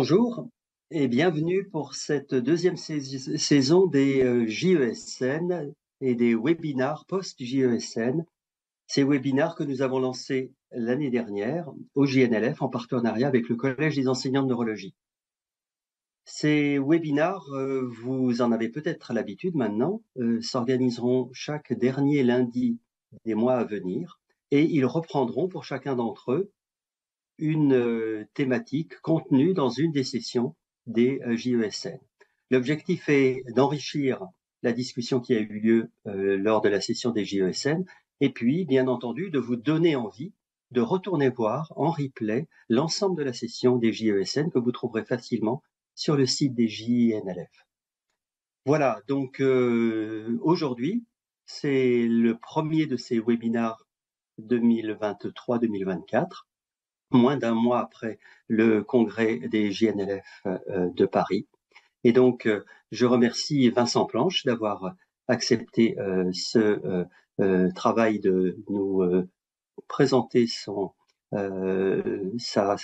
Bonjour et bienvenue pour cette deuxième saison des JESN et des webinars post-JESN. Ces webinars que nous avons lancés l'année dernière au JNLF en partenariat avec le Collège des enseignants de neurologie. Ces webinars, vous en avez peut-être l'habitude maintenant, s'organiseront chaque dernier lundi des mois à venir et ils reprendront pour chacun d'entre eux une thématique contenue dans une des sessions des JESN. L'objectif est d'enrichir la discussion qui a eu lieu lors de la session des JESN et puis, bien entendu, de vous donner envie de retourner voir en replay l'ensemble de la session des JESN que vous trouverez facilement sur le site des JNLF. Voilà, donc aujourd'hui, c'est le premier de ces webinars 2023-2024. Moins d'un mois après le congrès des JNLF de Paris. Et donc, je remercie Vincent Planche d'avoir accepté ce travail de nous présenter sa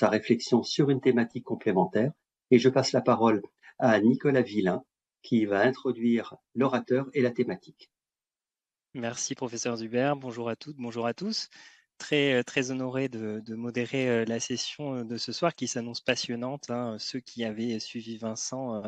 réflexion sur une thématique complémentaire. Et je passe la parole à Nicolas Villain, qui va introduire l'orateur et la thématique. Merci, professeur Zuber. Bonjour à toutes, bonjour à tous. Très honoré de modérer la session de ce soir qui s'annonce passionnante. Ceux qui avaient suivi Vincent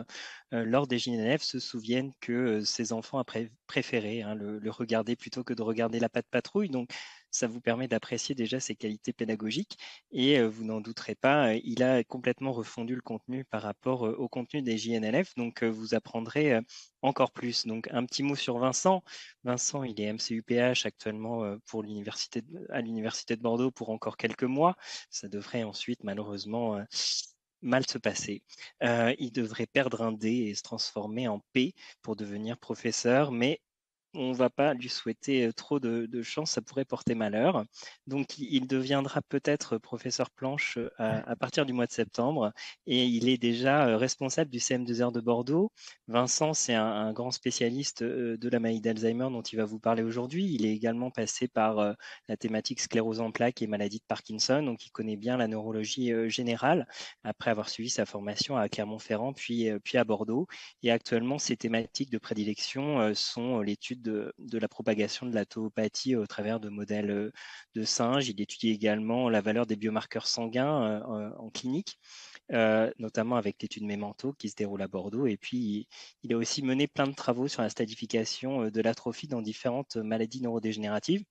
lors des JNLF se souviennent que ses enfants préféraient le regarder plutôt que de regarder la patte patrouille. Donc, ça vous permet d'apprécier déjà ses qualités pédagogiques et vous n'en douterez pas, il a complètement refondu le contenu par rapport au contenu des JNLF. Donc, vous apprendrez encore plus. Donc, un petit mot sur Vincent. Vincent, il est MCUPH actuellement pour à l'université de Bordeaux pour encore quelques mois. Ça devrait ensuite malheureusement mal se passer. Il devrait perdre un D et se transformer en P pour devenir professeur, mais on ne va pas lui souhaiter trop de chance, ça pourrait porter malheur. Donc, il deviendra peut-être professeur Planche à partir du mois de septembre et il est déjà responsable du CM2R de Bordeaux. Vincent, c'est un grand spécialiste de la maladie d'Alzheimer dont il va vous parler aujourd'hui. Il est également passé par la thématique sclérose en plaques et maladie de Parkinson, donc il connaît bien la neurologie générale après avoir suivi sa formation à Clermont-Ferrand puis à Bordeaux. Et actuellement, ses thématiques de prédilection sont l'étude de la propagation de la tauopathie au travers de modèles de singes. Il étudie également la valeur des biomarqueurs sanguins en clinique, notamment avec l'étude Memento qui se déroule à Bordeaux. Et puis, il a aussi mené plein de travaux sur la stadification de l'atrophie dans différentes maladies neurodégénératives.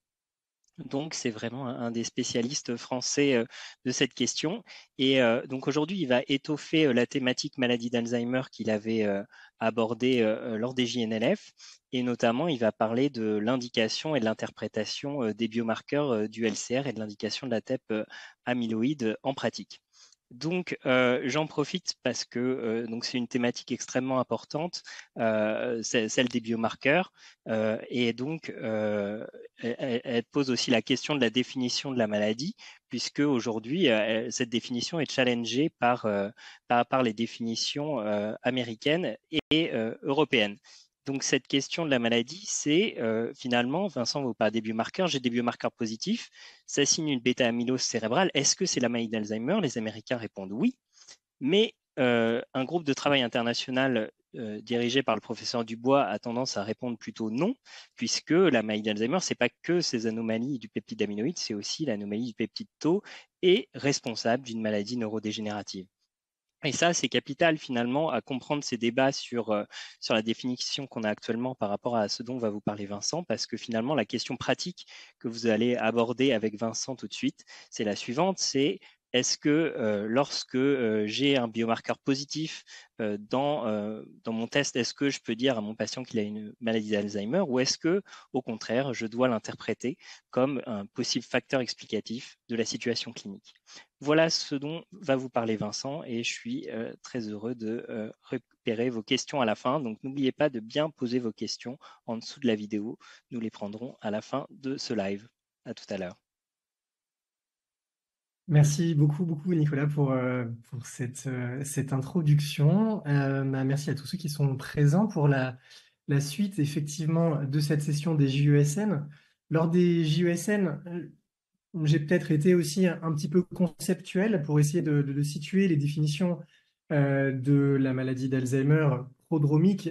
Donc, c'est vraiment un des spécialistes français de cette question. Et donc, aujourd'hui, il va étoffer la thématique maladie d'Alzheimer qu'il avait abordée lors des JNLF. Et notamment, il va parler de l'indication et de l'interprétation des biomarqueurs du LCR et de l'indication de la TEP amyloïde en pratique. Donc, j'en profite parce que donc c'est une thématique extrêmement importante, celle des biomarqueurs, et donc elle pose aussi la question de la définition de la maladie, puisque aujourd'hui cette définition est challengée par les définitions américaines et européennes. Donc, cette question de la maladie, c'est finalement, Vincent vous parle des biomarqueurs, j'ai des biomarqueurs positifs, ça signe une bêta-amylose cérébrale. Est-ce que c'est la maladie d'Alzheimer? Les Américains répondent oui, mais un groupe de travail international dirigé par le professeur Dubois a tendance à répondre plutôt non, puisque la maladie d'Alzheimer, c'est pas que ces anomalies du peptide amyloïde, c'est aussi l'anomalie du peptide tau et responsable d'une maladie neurodégénérative. Et ça, c'est capital finalement à comprendre ces débats sur la définition qu'on a actuellement par rapport à ce dont va vous parler Vincent, parce que finalement, la question pratique que vous allez aborder avec Vincent tout de suite, c'est la suivante, c'est est-ce que lorsque j'ai un biomarqueur positif dans mon test, est-ce que je peux dire à mon patient qu'il a une maladie d'Alzheimer ou est-ce que, au contraire, je dois l'interpréter comme un possible facteur explicatif de la situation clinique? Voilà ce dont va vous parler Vincent et je suis très heureux de repérer vos questions à la fin. Donc n'oubliez pas de bien poser vos questions en dessous de la vidéo. Nous les prendrons à la fin de ce live. À tout à l'heure. Merci beaucoup, beaucoup Nicolas pour cette introduction. Merci à tous ceux qui sont présents pour la suite effectivement de cette session des JESN. Lors des JESN, j'ai peut-être été aussi un petit peu conceptuel pour essayer de situer les définitions de la maladie d'Alzheimer prodromique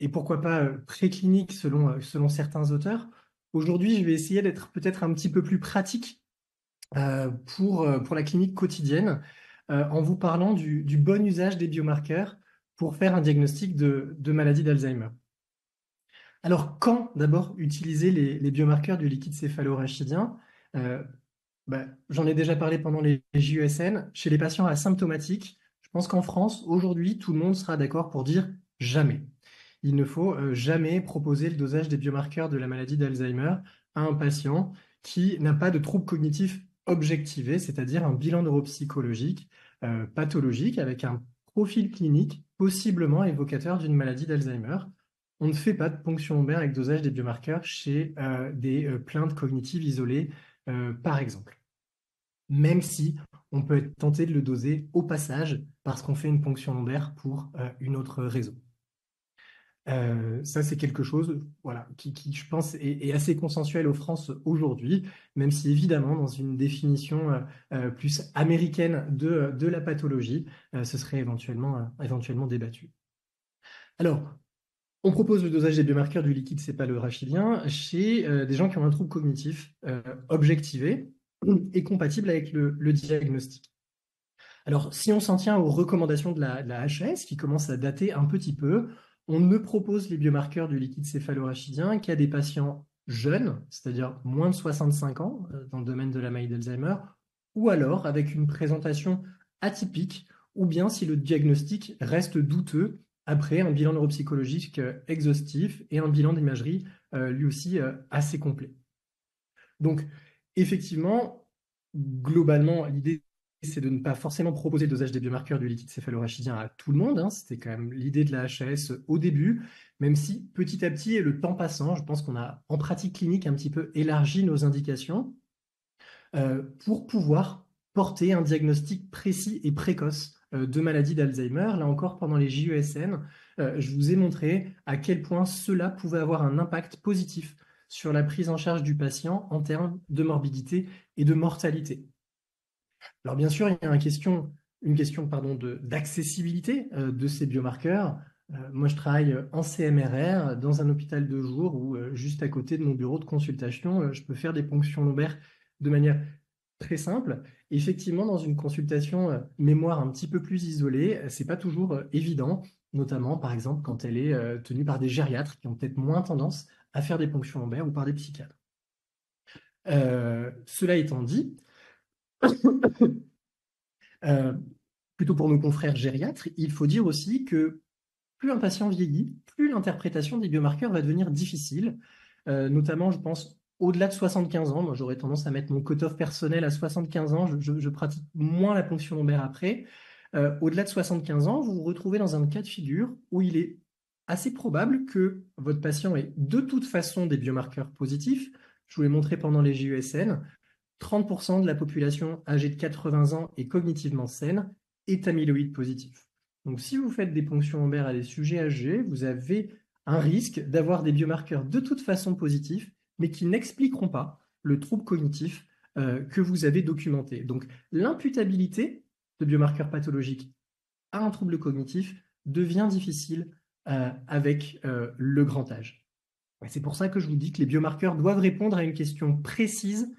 et pourquoi pas préclinique selon certains auteurs. Aujourd'hui, je vais essayer d'être peut-être un petit peu plus pratique pour la clinique quotidienne en vous parlant du bon usage des biomarqueurs pour faire un diagnostic de maladie d'Alzheimer. Alors, quand d'abord utiliser les biomarqueurs du liquide céphalorachidien? J'en ai déjà parlé pendant les JESN. Chez les patients asymptomatiques, je pense qu'en France, aujourd'hui, tout le monde sera d'accord pour dire jamais. Il ne faut jamais proposer le dosage des biomarqueurs de la maladie d'Alzheimer à un patient qui n'a pas de trouble cognitif objectivé, c'est-à-dire un bilan neuropsychologique pathologique avec un profil clinique possiblement évocateur d'une maladie d'Alzheimer. On ne fait pas de ponction lombaire avec dosage des biomarqueurs chez des plaintes cognitives isolées, par exemple. Même si on peut être tenté de le doser au passage parce qu'on fait une ponction lombaire pour une autre raison. Ça, c'est quelque chose voilà, qui, je pense, est assez consensuel aux France aujourd'hui, même si évidemment, dans une définition plus américaine de la pathologie, ce serait éventuellement débattu. Alors, on propose le dosage des biomarqueurs du liquide céphalorachidien chez des gens qui ont un trouble cognitif objectivé et compatible avec le diagnostic. Alors, si on s'en tient aux recommandations de la HAS, qui commencent à dater un petit peu, on ne propose les biomarqueurs du liquide céphalorachidien qu'à des patients jeunes, c'est-à-dire moins de 65 ans dans le domaine de la maladie d'Alzheimer, ou alors avec une présentation atypique, ou bien si le diagnostic reste douteux après un bilan neuropsychologique exhaustif et un bilan d'imagerie lui aussi assez complet. Donc, effectivement, globalement, l'idée, c'est de ne pas forcément proposer le dosage des biomarqueurs du liquide céphalorachidien à tout le monde. C'était quand même l'idée de la HAS au début, même si petit à petit, et le temps passant, je pense qu'on a en pratique clinique un petit peu élargi nos indications pour pouvoir porter un diagnostic précis et précoce de maladie d'Alzheimer. Là encore, pendant les JESN, je vous ai montré à quel point cela pouvait avoir un impact positif sur la prise en charge du patient en termes de morbidité et de mortalité. Alors bien sûr, il y a une question d'accessibilité de ces biomarqueurs. Moi, je travaille en CMRR dans un hôpital de jour où, juste à côté de mon bureau de consultation, je peux faire des ponctions lombaires de manière très simple. Effectivement, dans une consultation mémoire un petit peu plus isolée, c'est pas toujours évident, notamment par exemple quand elle est tenue par des gériatres qui ont peut-être moins tendance à faire des ponctions lombaires ou par des psychiatres. Cela étant dit, plutôt pour nos confrères gériatres, il faut dire aussi que plus un patient vieillit, plus l'interprétation des biomarqueurs va devenir difficile, notamment, je pense, au-delà de 75 ans. Moi, j'aurais tendance à mettre mon cut-off personnel à 75 ans. Je pratique moins la ponction lombaire après. Au-delà de 75 ans, vous vous retrouvez dans un cas de figure où il est assez probable que votre patient ait de toute façon des biomarqueurs positifs. Je vous l'ai montré pendant les JESN. 30% de la population âgée de 80 ans et cognitivement saine est amyloïde positif. Donc, si vous faites des ponctions lombaires à des sujets âgés, vous avez un risque d'avoir des biomarqueurs de toute façon positifs, mais qui n'expliqueront pas le trouble cognitif que vous avez documenté. Donc, l'imputabilité de biomarqueurs pathologiques à un trouble cognitif devient difficile avec le grand âge. C'est pour ça que je vous dis que les biomarqueurs doivent répondre à une question précise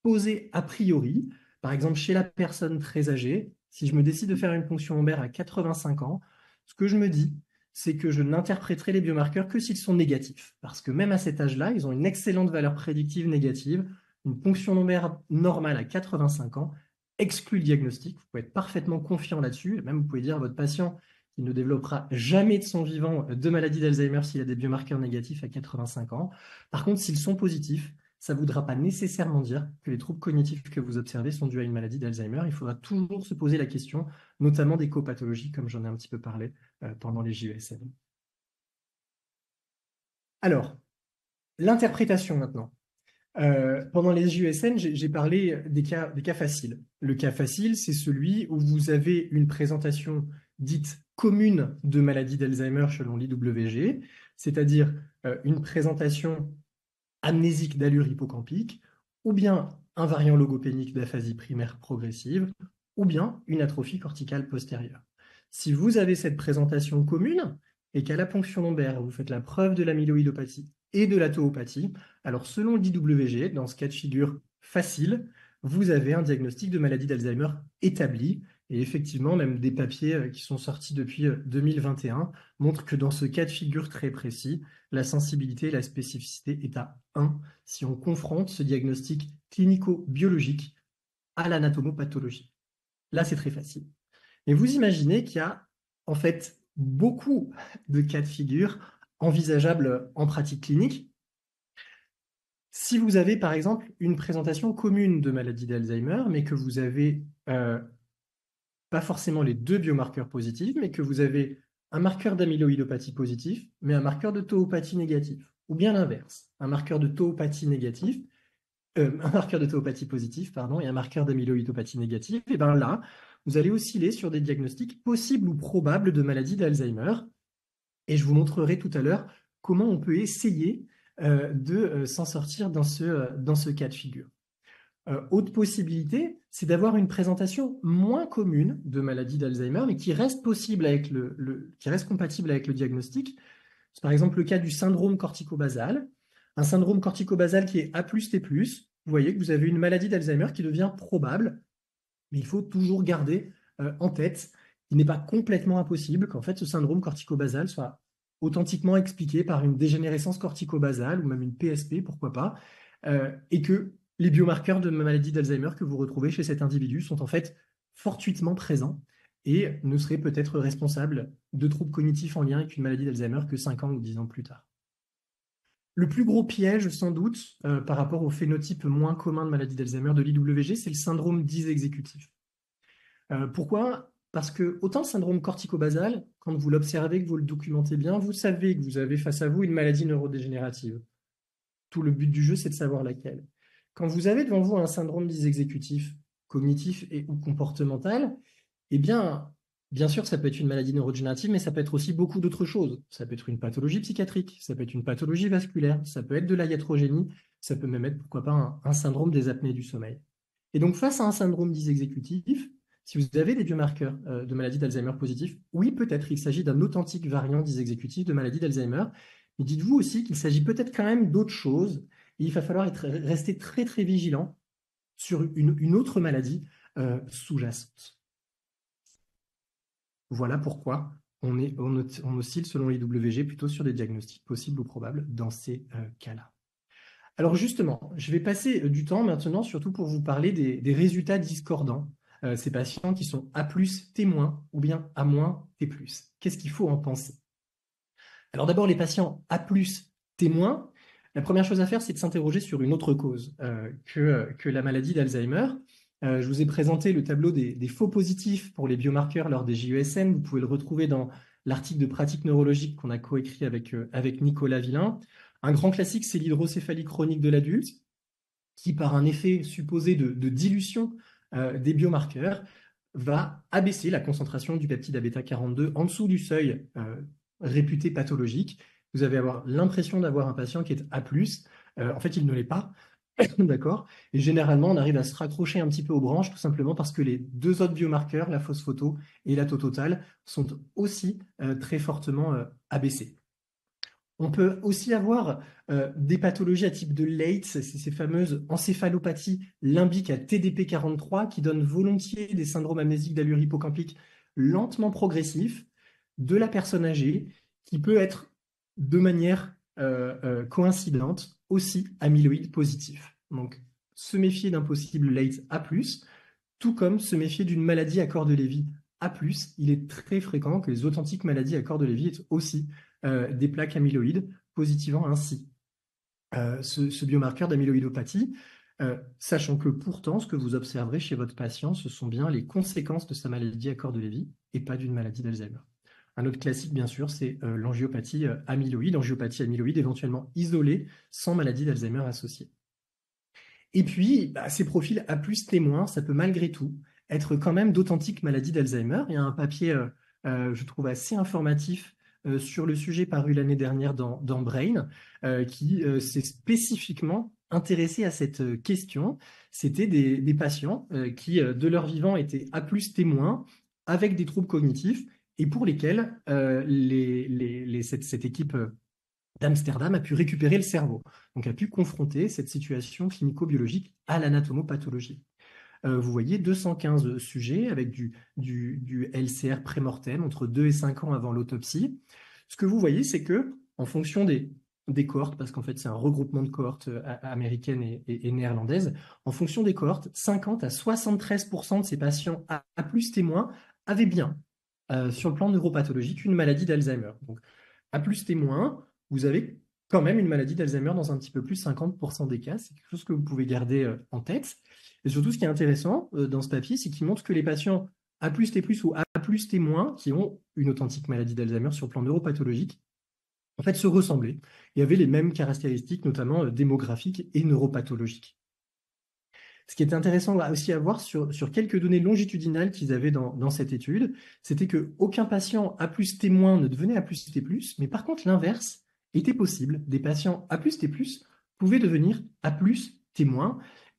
posée a priori. Par exemple, chez la personne très âgée, si je me décide de faire une ponction lombaire à 85 ans, ce que je me dis, c'est que je n'interpréterai les biomarqueurs que s'ils sont négatifs. Parce que même à cet âge-là, ils ont une excellente valeur prédictive négative. Une ponction lombaire normale à 85 ans exclut le diagnostic. Vous pouvez être parfaitement confiant là-dessus. Même, vous pouvez dire à votre patient qu'il ne développera jamais de son vivant de maladie d'Alzheimer s'il a des biomarqueurs négatifs à 85 ans. Par contre, s'ils sont positifs, ça ne voudra pas nécessairement dire que les troubles cognitifs que vous observez sont dus à une maladie d'Alzheimer. Il faudra toujours se poser la question, notamment des copathologies, comme j'en ai un petit peu parlé pendant les JESN. Alors, l'interprétation maintenant. Pendant les JESN, j'ai parlé des cas faciles. Le cas facile, c'est celui où vous avez une présentation dite commune de maladie d'Alzheimer selon l'IWG, c'est-à-dire une présentation amnésique d'allure hippocampique, ou bien un variant logopénique d'aphasie primaire progressive, ou bien une atrophie corticale postérieure. Si vous avez cette présentation commune et qu'à la ponction lombaire, vous faites la preuve de l'amyloïdopathie et de la tauopathie, alors selon l'IWG, dans ce cas de figure facile, vous avez un diagnostic de maladie d'Alzheimer établi. Et effectivement, même des papiers qui sont sortis depuis 2021 montrent que dans ce cas de figure très précis, la sensibilité et la spécificité est à 1 si on confronte ce diagnostic clinico-biologique à l'anatomopathologie. Là, c'est très facile. Mais vous imaginez qu'il y a en fait beaucoup de cas de figure envisageables en pratique clinique. Si vous avez par exemple une présentation commune de maladie d'Alzheimer, mais que vous avez pas forcément les deux biomarqueurs positifs, mais que vous avez un marqueur d'amyloïdopathie positif, mais un marqueur de tauopathie négatif, ou bien l'inverse, un marqueur de tauopathie négatif, un marqueur de tauopathie positif, pardon, et un marqueur d'amyloïdopathie négative, et bien là, vous allez osciller sur des diagnostics possibles ou probables de maladie d'Alzheimer. Et je vous montrerai tout à l'heure comment on peut essayer de s'en sortir dans ce cas de figure. Autre possibilité, c'est d'avoir une présentation moins commune de maladie d'Alzheimer, mais qui reste possible avec qui reste compatible avec le diagnostic. C'est par exemple le cas du syndrome corticobasal. Un syndrome corticobasal qui est A+T+, vous voyez que vous avez une maladie d'Alzheimer qui devient probable, mais il faut toujours garder en tête qu'il n'est pas complètement impossible qu'en fait ce syndrome corticobasal soit authentiquement expliqué par une dégénérescence corticobasale ou même une PSP, pourquoi pas, et que les biomarqueurs de maladie d'Alzheimer que vous retrouvez chez cet individu sont en fait fortuitement présents et ne seraient peut-être responsables de troubles cognitifs en lien avec une maladie d'Alzheimer que 5 ans ou 10 ans plus tard. Le plus gros piège, sans doute, par rapport au phénotype moins commun de maladie d'Alzheimer de l'IWG, c'est le syndrome dysexécutif. Pourquoi ? Parce que autant le syndrome corticobasal, quand vous l'observez, que vous le documentez bien, vous savez que vous avez face à vous une maladie neurodégénérative. Tout le but du jeu, c'est de savoir laquelle. Quand vous avez devant vous un syndrome dysexécutif, cognitif et ou comportemental, eh bien sûr, ça peut être une maladie neurodégénérative, mais ça peut être aussi beaucoup d'autres choses. Ça peut être une pathologie psychiatrique, ça peut être une pathologie vasculaire, ça peut être de la iatrogénie, ça peut même être, pourquoi pas, un syndrome des apnées du sommeil. Et donc, face à un syndrome dysexécutif, si vous avez des biomarqueurs de maladie d'Alzheimer positif, oui, peut-être il s'agit d'un authentique variant dysexécutif de maladie d'Alzheimer, mais dites-vous aussi qu'il s'agit peut-être quand même d'autres choses, et il va falloir rester très très vigilant sur une autre maladie sous-jacente. Voilà pourquoi on oscille selon l'IWG plutôt sur des diagnostics possibles ou probables dans ces cas-là. Alors justement, je vais passer du temps maintenant surtout pour vous parler des résultats discordants. Ces patients qui sont A+T- ou bien A-T+. Qu'est-ce qu'il faut en penser? Alors d'abord, les patients A+T-, la première chose à faire, c'est de s'interroger sur une autre cause que la maladie d'Alzheimer. Je vous ai présenté le tableau des faux positifs pour les biomarqueurs lors des JESN. Vous pouvez le retrouver dans l'article de pratique neurologique qu'on a coécrit avec Nicolas Villain. Un grand classique, c'est l'hydrocéphalie chronique de l'adulte, qui, par un effet supposé de dilution des biomarqueurs, va abaisser la concentration du peptide Abeta42 en dessous du seuil réputé pathologique. Vous allez avoir l'impression d'avoir un patient qui est A+. En fait, il ne l'est pas. D'accord. Et généralement, on arrive à se raccrocher un petit peu aux branches, tout simplement parce que les deux autres biomarqueurs, la phosphoto et la tau total, sont aussi très fortement abaissés. On peut aussi avoir des pathologies à type de Leigh, c'est ces fameuses encéphalopathies limbiques à TDP43 qui donnent volontiers des syndromes amnésiques d'allure hippocampique lentement progressifs de la personne âgée, qui peut être de manière coïncidente aussi amyloïde positif. Donc, se méfier d'un possible Leigh A+, tout comme se méfier d'une maladie à corps de Lévy A+, il est très fréquent que les authentiques maladies à corps de Lévy aient aussi des plaques amyloïdes, positivant ainsi ce biomarqueur d'amyloïdopathie, sachant que pourtant, ce que vous observerez chez votre patient, ce sont bien les conséquences de sa maladie à corps de Lévy et pas d'une maladie d'Alzheimer. Un autre classique, bien sûr, c'est l'angiopathie amyloïde, éventuellement isolée, sans maladie d'Alzheimer associée. Et puis, ces profils A+T-, ça peut malgré tout être quand même d'authentiques maladies d'Alzheimer. Il y a un papier, je trouve, assez informatif sur le sujet paru l'année dernière dans Brain, qui s'est spécifiquement intéressé à cette question. C'était des patients qui, de leur vivant, étaient A+T- avec des troubles cognitifs et pour lesquels cette équipe d'Amsterdam a pu récupérer le cerveau, donc a pu confronter cette situation clinico-biologique à l'anatomopathologie. Vous voyez 215 sujets avec du LCR pré-mortem entre 2 et 5 ans avant l'autopsie. Ce que vous voyez, c'est que en fonction des cohortes, parce qu'en fait c'est un regroupement de cohortes américaines et néerlandaises, en fonction des cohortes, 50 à 73% de ces patients A+ témoins avaient bien, sur le plan neuropathologique, une maladie d'Alzheimer. Donc A+ témoin, vous avez quand même une maladie d'Alzheimer dans un petit peu plus 50% des cas. C'est quelque chose que vous pouvez garder en tête. Et surtout, ce qui est intéressant dans ce papier, c'est qu'il montre que les patients A+, T+, ou A+, T-, qui ont une authentique maladie d'Alzheimer sur le plan neuropathologique, en fait, se ressemblaient et avaient les mêmes caractéristiques, notamment démographiques et neuropathologiques. Ce qui était intéressant aussi à voir sur quelques données longitudinales qu'ils avaient dans cette étude, c'était qu'aucun patient A+, T- ne devenait A+, T+, mais par contre, l'inverse était possible. Des patients A+, T+, pouvaient devenir A+, T-.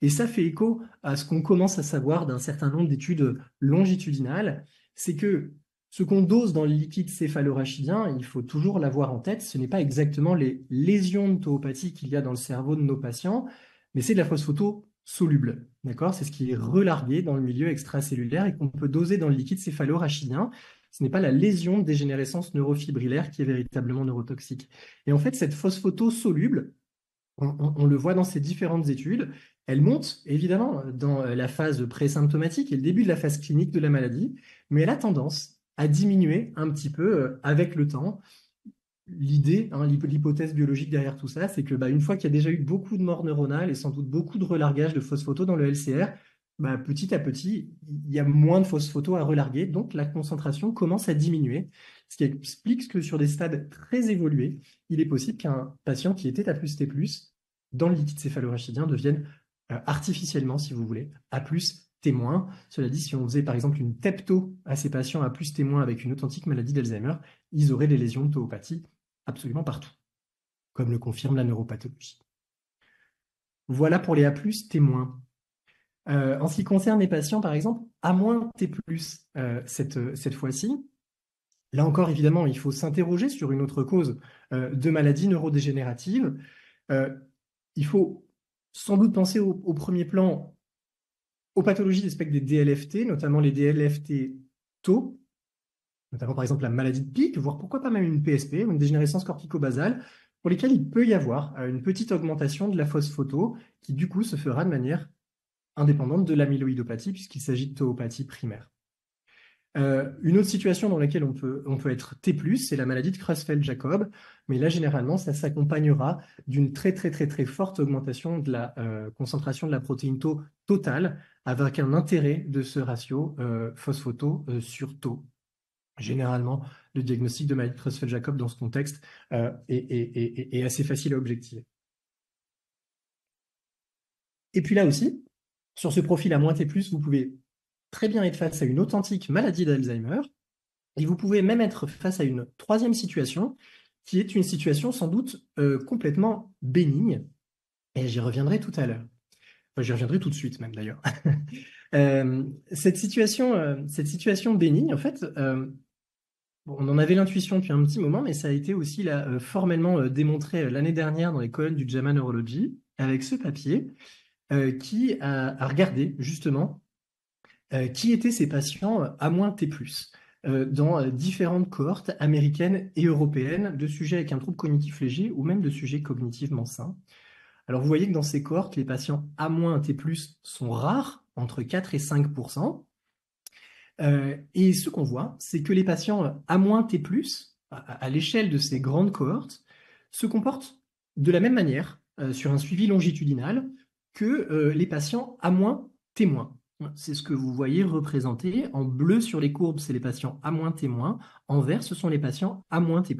Et ça fait écho à ce qu'on commence à savoir d'un certain nombre d'études longitudinales, c'est que ce qu'on dose dans le liquide céphalorachidien, il faut toujours l'avoir en tête, ce n'est pas exactement les lésions de tauopathie qu'il y a dans le cerveau de nos patients, mais c'est de la phosphoto soluble, d'accord? C'est ce qui est relargué dans le milieu extracellulaire et qu'on peut doser dans le liquide céphalorachidien. Ce n'est pas la lésion de dégénérescence neurofibrillaire qui est véritablement neurotoxique. Et en fait, cette phosphoto soluble, on le voit dans ces différentes études, elle monte évidemment dans la phase présymptomatique et le début de la phase clinique de la maladie, mais elle a tendance à diminuer un petit peu avec le temps. L'idée, l'hypothèse biologique derrière tout ça, c'est que une fois qu'il y a déjà eu beaucoup de morts neuronales et sans doute beaucoup de relargage de phosphoto dans le LCR, petit à petit, il y a moins de phosphoto à relarguer, donc la concentration commence à diminuer, ce qui explique que sur des stades très évolués, il est possible qu'un patient qui était A+, T+, dans le liquide céphalorachidien devienne artificiellement, si vous voulez, A+, T-. Cela dit, si on faisait par exemple une TEPTO à ces patients A+, T- avec une authentique maladie d'Alzheimer, ils auraient des lésions de tauopathie absolument partout, comme le confirme la neuropathologie. Voilà pour les A+, T-. En ce qui concerne les patients, par exemple, A-T+, cette fois-ci, là encore, évidemment, il faut s'interroger sur une autre cause de maladie neurodégénérative. Il faut sans doute penser au premier plan aux pathologies des spectres des DLFT, notamment les DLFT tau, notamment par exemple la maladie de Pick, voire pourquoi pas même une PSP, une dégénérescence cortico-basale, pour lesquelles il peut y avoir une petite augmentation de la phosphoto qui du coup se fera de manière indépendante de l'amyloïdopathie puisqu'il s'agit de tauopathie primaire. Une autre situation dans laquelle on peut être T+, c'est la maladie de Creutzfeldt-Jakob, mais là généralement ça s'accompagnera d'une très forte augmentation de la concentration de la protéine tau totale avec un intérêt de ce ratio phosphoto sur tau. Généralement, le diagnostic de maladie de Creutzfeldt-Jakob dans ce contexte est assez facile à objectiver. Et puis là aussi, sur ce profil A-T+, vous pouvez très bien être face à une authentique maladie d'Alzheimer, et vous pouvez même être face à une troisième situation, qui est une situation sans doute complètement bénigne, et j'y reviendrai tout à l'heure. Enfin, j'y reviendrai tout de suite même d'ailleurs. Cette situation bénigne, en fait, on en avait l'intuition depuis un petit moment, mais ça a été aussi là, formellement démontré l'année dernière dans les colonnes du JAMA Neurology, avec ce papier qui a regardé justement qui étaient ces patients A-T+, dans différentes cohortes américaines et européennes de sujets avec un trouble cognitif léger ou même de sujets cognitivement sains. Alors vous voyez que dans ces cohortes, les patients A-T+ sont rares, entre 4 et 5%. Et ce qu'on voit, c'est que les patients A-T+, à l'échelle de ces grandes cohortes, se comportent de la même manière sur un suivi longitudinal que les patients A-T-. C'est ce que vous voyez représenté en bleu sur les courbes, c'est les patients A-T-. En vert, ce sont les patients A-T+.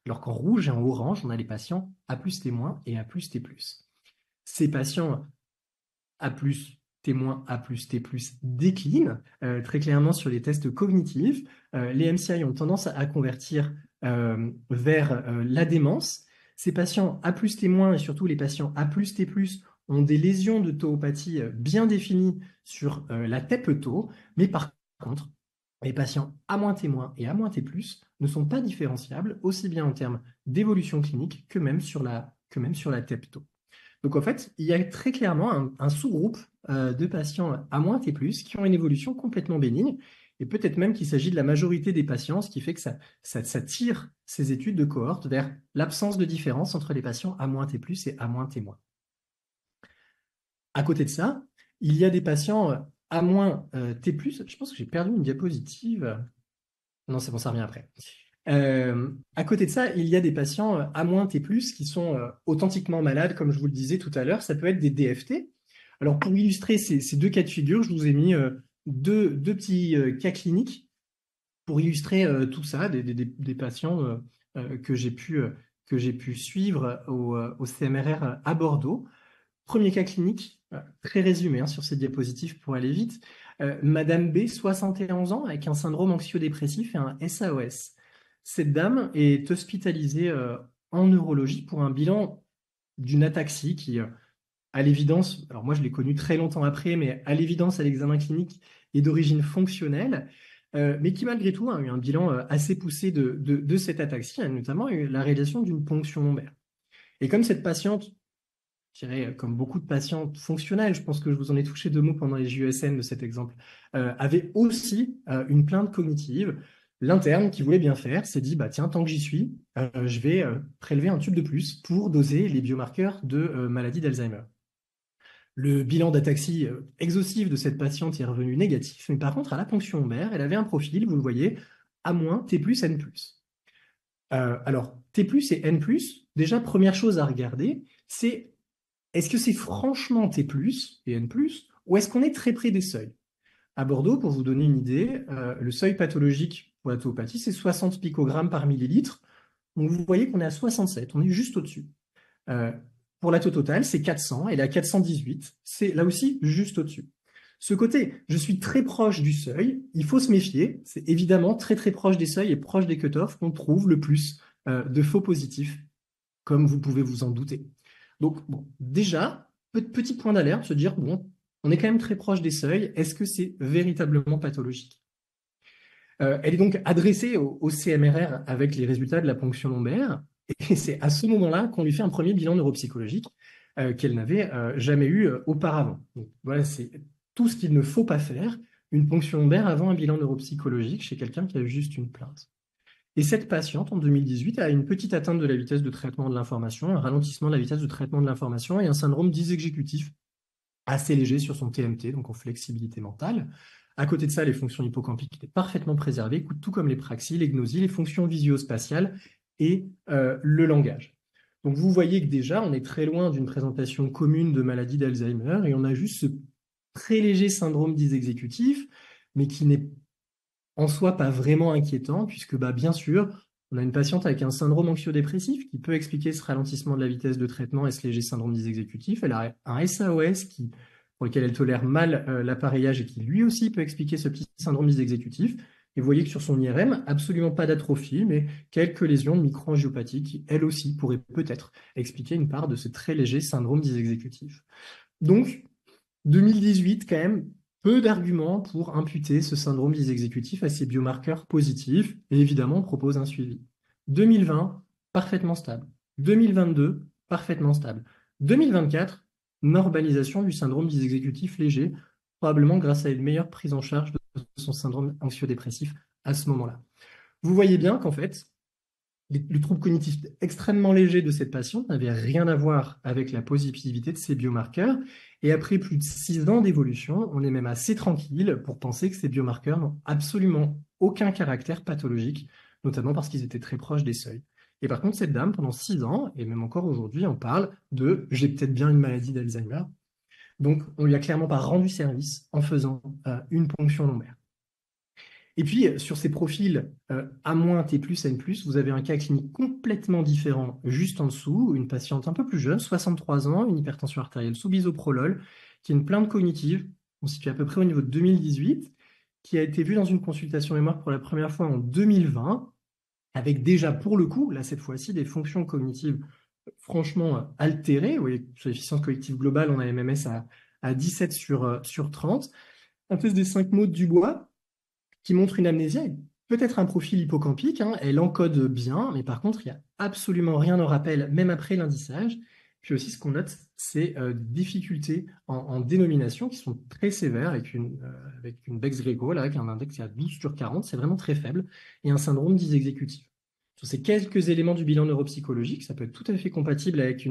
Alors qu'en rouge et en orange, on a les patients A+, T- et A+, T+. Ces patients A+, T-, A+, T+, déclinent très clairement sur les tests cognitifs. Les MCI ont tendance à convertir vers la démence. Ces patients A+, T- et surtout les patients A+, T+, ont des lésions de tauopathie bien définies sur la TEP-tau, mais par contre, Les patients A-T- et A-T+ ne sont pas différenciables aussi bien en termes d'évolution clinique que même sur la TEPTO. Donc en fait, il y a très clairement un sous-groupe de patients A-T+ qui ont une évolution complètement bénigne, et peut-être même qu'il s'agit de la majorité des patients, ce qui fait que ça tire ces études de cohorte vers l'absence de différence entre les patients A-T+ et A-T-. À côté de ça, il y a des patients A-T+, je pense que j'ai perdu une diapositive. Non, c'est bon, ça revient après. À côté de ça, il y a des patients A-T+ qui sont authentiquement malades, comme je vous le disais tout à l'heure. Ça peut être des DFT. Alors, pour illustrer ces deux cas de figure, je vous ai mis deux petits cas cliniques pour illustrer tout ça, des patients que j'ai pu suivre au CMRR à Bordeaux. Premier cas clinique, très résumé hein, sur cette diapositive pour aller vite. Madame B, 71 ans, avec un syndrome anxio-dépressif et un SAOS. Cette dame est hospitalisée en neurologie pour un bilan d'une ataxie qui, à l'évidence, alors moi je l'ai connue très longtemps après, mais à l'évidence à l'examen clinique est d'origine fonctionnelle, mais qui malgré tout a eu un bilan assez poussé de cette ataxie, a notamment eu la réalisation d'une ponction lombaire. Et comme cette patiente, je dirais, comme beaucoup de patients fonctionnels, je pense que je vous en ai touché 2 mots pendant les JESN de cet exemple, avait aussi une plainte cognitive. L'interne qui voulait bien faire s'est dit, bah, tiens, tant que j'y suis, je vais prélever un tube de plus pour doser les biomarqueurs de maladie d'Alzheimer. Le bilan d'ataxie exhaustif de cette patiente est revenu négatif, mais par contre, à la ponction lombaire, elle avait un profil, vous le voyez, A-, T+, N+. Alors, T+ et N+, déjà, première chose à regarder, c'est est-ce que c'est franchement T+ et N+, ou est-ce qu'on est très près des seuils? À Bordeaux, pour vous donner une idée, le seuil pathologique pour la tauopathie, c'est 60 picogrammes par millilitre. Donc vous voyez qu'on est à 67, on est juste au-dessus. Pour la taux totale, c'est 400, et la 418, c'est là aussi juste au-dessus. Ce côté, je suis très proche du seuil, il faut se méfier, c'est évidemment très très proche des seuils et proche des cutoffs qu'on trouve le plus de faux positifs, comme vous pouvez vous en douter. Donc, bon, déjà, petit point d'alerte, se dire, bon, on est quand même très proche des seuils, est-ce que c'est véritablement pathologique? Elle est donc adressée au CMRR avec les résultats de la ponction lombaire, et c'est à ce moment-là qu'on lui fait un premier bilan neuropsychologique qu'elle n'avait jamais eu auparavant. Donc, voilà, c'est tout ce qu'il ne faut pas faire, une ponction lombaire avant un bilan neuropsychologique chez quelqu'un qui a eu juste une plainte. Et cette patiente, en 2018, a une petite atteinte de la vitesse de traitement de l'information, un ralentissement de la vitesse de traitement de l'information et un syndrome dysexécutif assez léger sur son TMT, donc en flexibilité mentale. À côté de ça, les fonctions hippocampiques étaient parfaitement préservées, tout comme les praxies, les gnosies, les fonctions visio-spatiales et le langage. Donc vous voyez que déjà, on est très loin d'une présentation commune de maladie d'Alzheimer et on a juste ce très léger syndrome dysexécutif, mais qui n'est en soi pas vraiment inquiétant, puisque bah, bien sûr, on a une patiente avec un syndrome anxio-dépressif qui peut expliquer ce ralentissement de la vitesse de traitement et ce léger syndrome dysexécutif. Elle a un SAOS pour lequel elle tolère mal l'appareillage et qui lui aussi peut expliquer ce petit syndrome dysexécutif. Et vous voyez que sur son IRM, absolument pas d'atrophie, mais quelques lésions de microangiopathie qui, elles aussi, pourraient peut-être expliquer une part de ce très léger syndrome dysexécutif. Donc, 2018, quand même, peu d'arguments pour imputer ce syndrome dysexécutif à ces biomarqueurs positifs, et évidemment, on propose un suivi. 2020, parfaitement stable. 2022, parfaitement stable. 2024, normalisation du syndrome dysexécutif léger, probablement grâce à une meilleure prise en charge de son syndrome anxio-dépressif à ce moment-là. Vous voyez bien qu'en fait, le trouble cognitif extrêmement léger de cette patiente n'avait rien à voir avec la positivité de ces biomarqueurs. Et après plus de 6 ans d'évolution, on est même assez tranquille pour penser que ces biomarqueurs n'ont absolument aucun caractère pathologique, notamment parce qu'ils étaient très proches des seuils. Et par contre, cette dame, pendant 6 ans, et même encore aujourd'hui, on parle de « j'ai peut-être bien une maladie d'Alzheimer ». Donc, on lui a clairement pas rendu service en faisant une ponction lombaire. Et puis, sur ces profils A-, T+, N+, vous avez un cas clinique complètement différent juste en dessous, une patiente un peu plus jeune, 63 ans, une hypertension artérielle sous bisoprolol, qui a une plainte cognitive, on se situe à peu près au niveau de 2018, qui a été vue dans une consultation mémoire pour la première fois en 2020, avec déjà pour le coup, là cette fois-ci, des fonctions cognitives franchement altérées. Vous voyez, sur l'efficience cognitive globale, on a MMS à 17 sur 30. Un test des 5 mots de Dubois, qui montre une amnésie avec peut-être un profil hippocampique, hein, elle encode bien, mais par contre, il n'y a absolument rien au rappel, même après l'indissage. Puis aussi, ce qu'on note, c'est des difficultés en dénomination qui sont très sévères, avec une Bex-Greco, là, avec un index qui est à 12/40, c'est vraiment très faible, et un syndrome dysexécutif. Sur ces quelques éléments du bilan neuropsychologique, ça peut être tout à fait compatible avec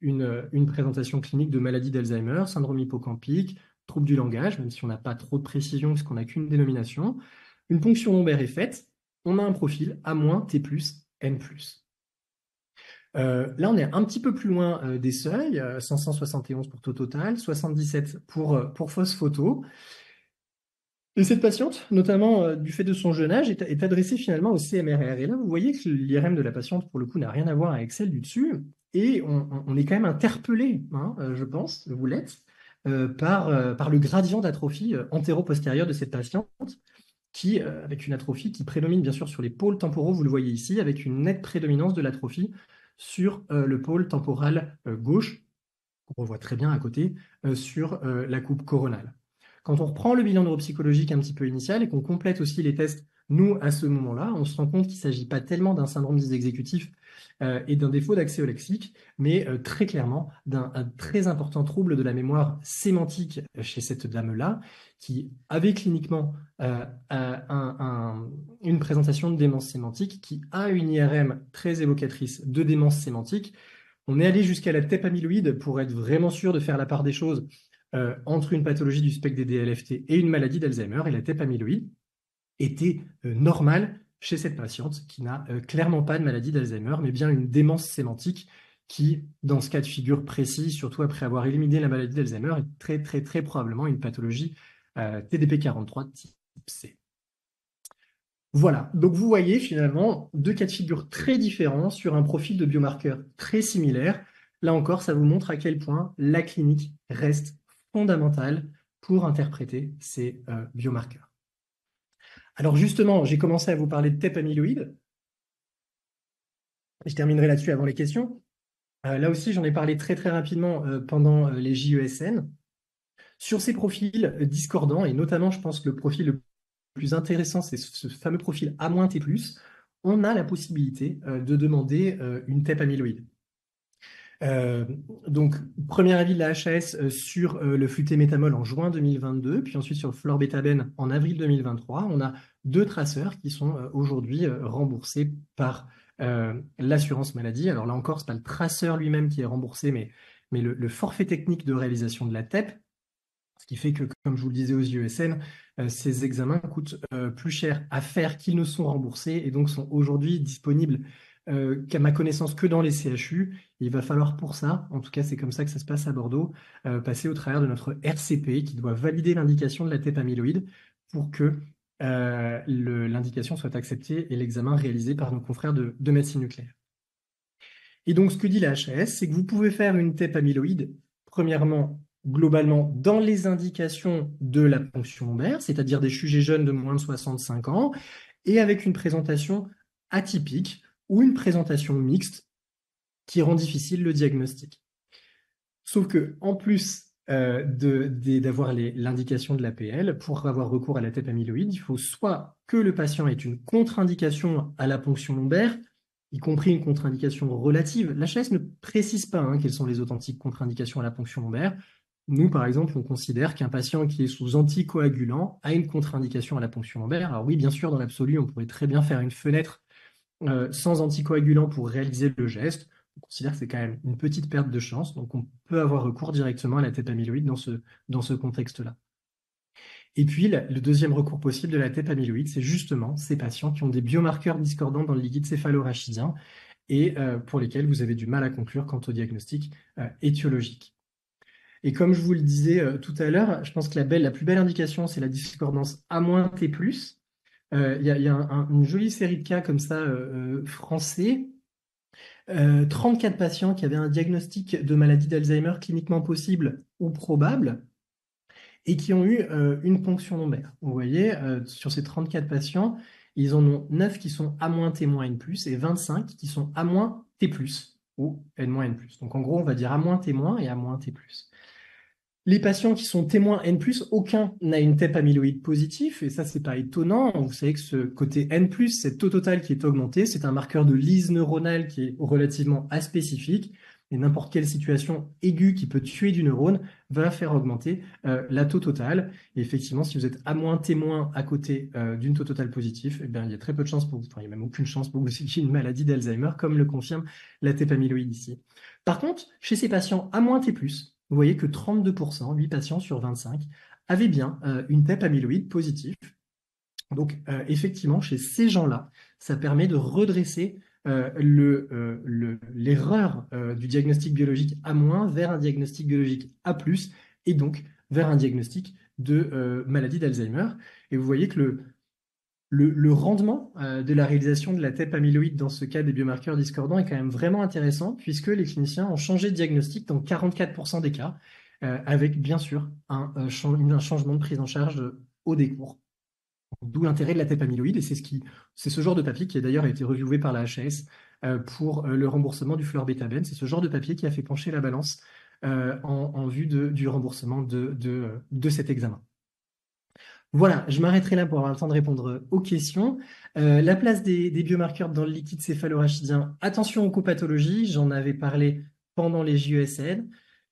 une présentation clinique de maladie d'Alzheimer, syndrome hippocampique, trouble du langage, même si on n'a pas trop de précision puisqu'on n'a qu'une dénomination. Une ponction lombaire est faite, on a un profil A-, T+, N+. Là, on est un petit peu plus loin des seuils, 571 pour taux total, 77 pour fausse photo. Et cette patiente, notamment du fait de son jeune âge, est adressée finalement au CMRR. Et là, vous voyez que l'IRM de la patiente, pour le coup, n'a rien à voir avec celle du dessus. Et on est quand même interpellé, hein, je pense, vous l'êtes, par le gradient d'atrophie antéro-postérieure de cette patiente, avec une atrophie qui prédomine bien sûr sur les pôles temporaux, vous le voyez ici, avec une nette prédominance de l'atrophie sur le pôle temporal gauche, qu'on revoit très bien à côté, sur la coupe coronale. Quand on reprend le bilan neuropsychologique un petit peu initial et qu'on complète aussi les tests, nous, à ce moment-là, on se rend compte qu'il ne s'agit pas tellement d'un syndrome dysexécutif et d'un défaut d'accès au lexique, mais très clairement d'un très important trouble de la mémoire sémantique chez cette dame-là, qui avait cliniquement une présentation de démence sémantique, qui a une IRM très évocatrice de démence sémantique. On est allé jusqu'à la TEP amyloïde pour être vraiment sûr de faire la part des choses entre une pathologie du spectre des DLFT et une maladie d'Alzheimer, et la TEP amyloïde était normale chez cette patiente qui n'a clairement pas de maladie d'Alzheimer, mais bien une démence sémantique qui, dans ce cas de figure précis, surtout après avoir éliminé la maladie d'Alzheimer, est très, très, très probablement une pathologie TDP43 type C. Voilà, donc vous voyez finalement deux cas de figure très différents sur un profil de biomarqueur très similaire. Là encore, ça vous montre à quel point la clinique reste fondamentale pour interpréter ces biomarqueurs. Alors justement, j'ai commencé à vous parler de TEP amyloïde. Je terminerai là-dessus avant les questions. Là aussi, j'en ai parlé très très rapidement pendant les JESN. Sur ces profils discordants, et notamment, je pense que le profil le plus intéressant, c'est ce fameux profil A-T+, on a la possibilité de demander une TEP amyloïde. Donc, premier avis de la HAS sur le flutémétamol en juin 2022, puis ensuite sur le florbétaben en avril 2023. On a deux traceurs qui sont aujourd'hui remboursés par l'assurance maladie. Alors là encore, ce n'est pas le traceur lui-même qui est remboursé, mais le forfait technique de réalisation de la TEP, ce qui fait que, comme je vous le disais aux IESN, ces examens coûtent plus cher à faire qu'ils ne sont remboursés et donc sont aujourd'hui disponibles qu'à ma connaissance que dans les CHU. Il va falloir pour ça, en tout cas c'est comme ça que ça se passe à Bordeaux, passer au travers de notre RCP qui doit valider l'indication de la TEP amyloïde pour que l'indication soit acceptée et l'examen réalisé par nos confrères de médecine nucléaire. Et donc ce que dit la HAS, c'est que vous pouvez faire une TEP amyloïde, premièrement, globalement, dans les indications de la ponction lombaire, c'est-à-dire des sujets jeunes de moins de 65 ans, et avec une présentation atypique ou une présentation mixte qui rend difficile le diagnostic. Sauf que, en plus d'avoir l'indication de l'APL, pour avoir recours à la TEP amyloïde, il faut soit que le patient ait une contre-indication à la ponction lombaire, y compris une contre-indication relative. La HAS ne précise pas quelles sont les authentiques contre-indications à la ponction lombaire. Nous, par exemple, on considère qu'un patient qui est sous anticoagulant a une contre-indication à la ponction lombaire. Alors oui, bien sûr, dans l'absolu, on pourrait très bien faire une fenêtre sans anticoagulant pour réaliser le geste. On considère que c'est quand même une petite perte de chance, donc on peut avoir recours directement à la TEP amyloïde dans ce contexte-là. Et puis, le deuxième recours possible de la TEP amyloïde, c'est justement ces patients qui ont des biomarqueurs discordants dans le liquide céphalorachidien et pour lesquels vous avez du mal à conclure quant au diagnostic étiologique. Et comme je vous le disais tout à l'heure, je pense que la plus belle indication, c'est la discordance A-T+. Il y a une jolie série de cas comme ça français. 34 patients qui avaient un diagnostic de maladie d'Alzheimer cliniquement possible ou probable et qui ont eu une ponction lombaire. Vous voyez, sur ces 34 patients, ils en ont 9 qui sont A-T- N+, et 25 qui sont A-T+ ou N-. Donc en gros, on va dire A-T- et A-T+. Les patients qui sont témoins N+, aucun n'a une TEP amyloïde positif, et ça, c'est pas étonnant. Vous savez que ce côté N+, cette taux total qui est augmenté, c'est un marqueur de lyse neuronale qui est relativement aspécifique, et n'importe quelle situation aiguë qui peut tuer du neurone va faire augmenter la taux totale. Et effectivement, si vous êtes à moins témoin à côté d'une taux totale positive, eh bien, il y a très peu de chances pour vous, enfin, il n'y a même aucune chance pour que vous ayez une maladie d'Alzheimer, comme le confirme la TEP amyloïde ici. Par contre, chez ces patients à moins T+, vous voyez que 32%, 8 patients sur 25, avaient bien une TEP amyloïde positive. Donc, effectivement, chez ces gens-là, ça permet de redresser l'erreur du diagnostic biologique A- vers un diagnostic biologique A+, et donc vers un diagnostic de maladie d'Alzheimer. Et vous voyez que le rendement de la réalisation de la TEP amyloïde dans ce cas des biomarqueurs discordants est quand même vraiment intéressant, puisque les cliniciens ont changé de diagnostic dans 44% des cas, avec bien sûr un changement de prise en charge au décours. D'où l'intérêt de la TEP amyloïde, et c'est ce genre de papier qui a d'ailleurs été reviewé par la HAS pour le remboursement du fluorbétabène. C'est ce genre de papier qui a fait pencher la balance en vue du remboursement de cet examen. Voilà, je m'arrêterai là pour avoir le temps de répondre aux questions. La place des biomarqueurs dans le liquide céphalorachidien, attention aux copathologies, j'en avais parlé pendant les JESN.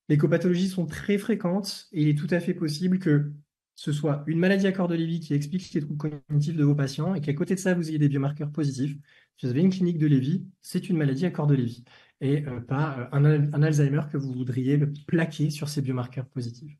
Les copathologies sont très fréquentes et il est tout à fait possible que ce soit une maladie à corps de Lévy qui explique les troubles cognitifs de vos patients et qu'à côté de ça, vous ayez des biomarqueurs positifs. Si vous avez une clinique de Lévy, c'est une maladie à corps de Lévy et pas un Alzheimer que vous voudriez plaquer sur ces biomarqueurs positifs.